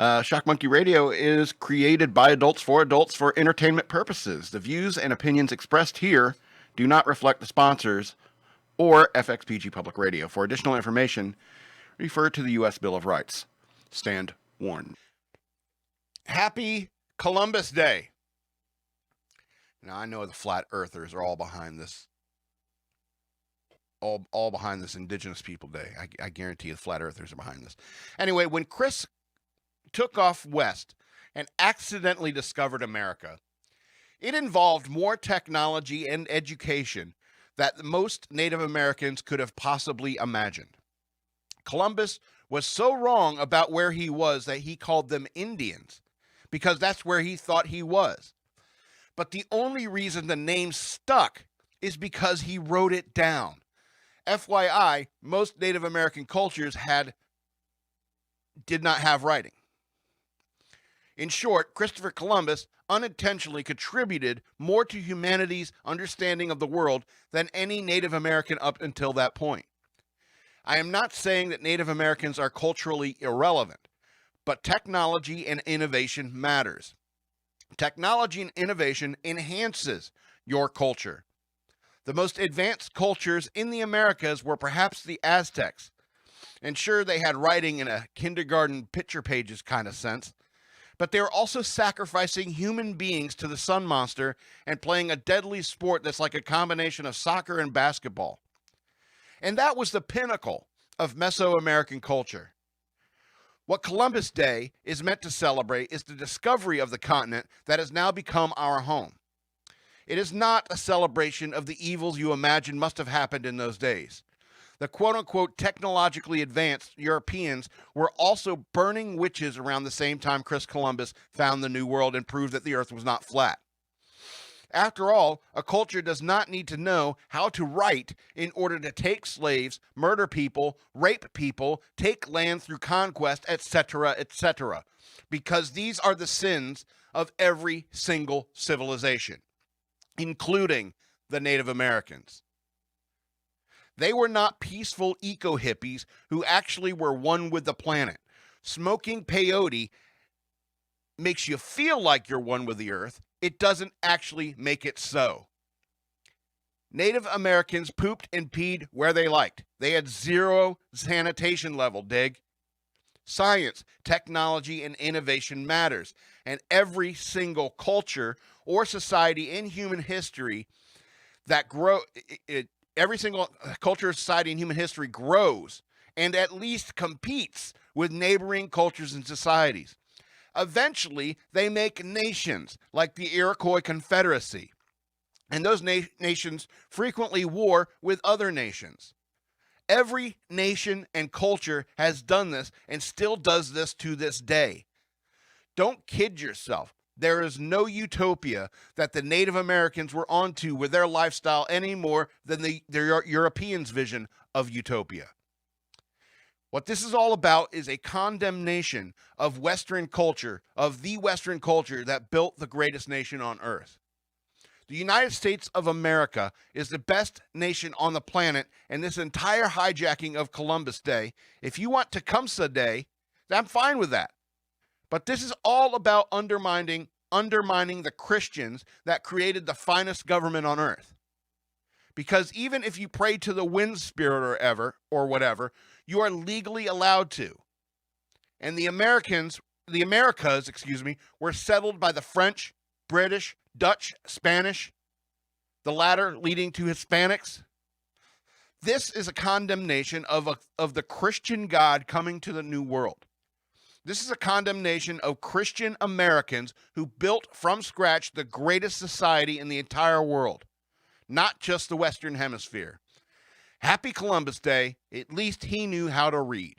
Shock Monkey Radio is created by adults for entertainment purposes. The views and opinions expressed here do not reflect the sponsors or FXPG Public Radio. For additional information, refer to the U.S. Bill of Rights. Stand warned. Happy Columbus Day. Now, I know the flat earthers are all behind this. All behind this Indigenous People Day. I guarantee the flat earthers are behind this. Anyway, when Chris took off west and accidentally discovered America, it involved more technology and education that most Native Americans could have possibly imagined. Columbus was so wrong about where he was that he called them Indians, because that's where he thought he was. But the only reason the name stuck is because he wrote it down. FYI, most Native American cultures did not have writing. In short, Christopher Columbus unintentionally contributed more to humanity's understanding of the world than any Native American up until that point. I am not saying that Native Americans are culturally irrelevant, but technology and innovation matters. Technology and innovation enhances your culture. The most advanced cultures in the Americas were perhaps the Aztecs. And sure, they had writing in a kindergarten picture pages kind of sense, but they were also sacrificing human beings to the sun monster and playing a deadly sport that's like a combination of soccer and basketball. And that was the pinnacle of Meso-American culture. What Columbus Day is meant to celebrate is the discovery of the continent that has now become our home. It is not a celebration of the evils you imagine must have happened in those days. The quote-unquote technologically advanced Europeans were also burning witches around the same time Chris Columbus found the New World and proved that the earth was not flat. After all, a culture does not need to know how to write in order to take slaves, murder people, rape people, take land through conquest, etc., etc., because these are the sins of every single civilization, including the Native Americans. They were not peaceful eco-hippies who actually were one with the planet. Smoking peyote makes you feel like you're one with the earth. It doesn't actually make it so. Native Americans pooped and peed where they liked. They had zero sanitation level, dig? Science, technology, and innovation matters. And every single culture or society in human history every single culture, society, and human history grows and at least competes with neighboring cultures and societies. Eventually, they make nations like the Iroquois Confederacy, and those nations frequently war with other nations. Every nation and culture has done this and still does this to this day. Don't kid yourself. There is no utopia that the Native Americans were onto with their lifestyle any more than their Europeans' vision of utopia. What this is all about is a condemnation of Western culture, of the Western culture that built the greatest nation on earth. The United States of America is the best nation on the planet, and this entire hijacking of Columbus Day, if you want Tecumseh Day, I'm fine with that. But this is all about undermining the Christians that created the finest government on earth. Because even if you pray to the wind spirit or whatever, you are legally allowed to. And the Americas, were settled by the French, British, Dutch, Spanish, the latter leading to Hispanics. This is a condemnation of the Christian God coming to the New World. This is a condemnation of Christian Americans who built from scratch the greatest society in the entire world, not just the Western Hemisphere. Happy Columbus Day. At least he knew how to read.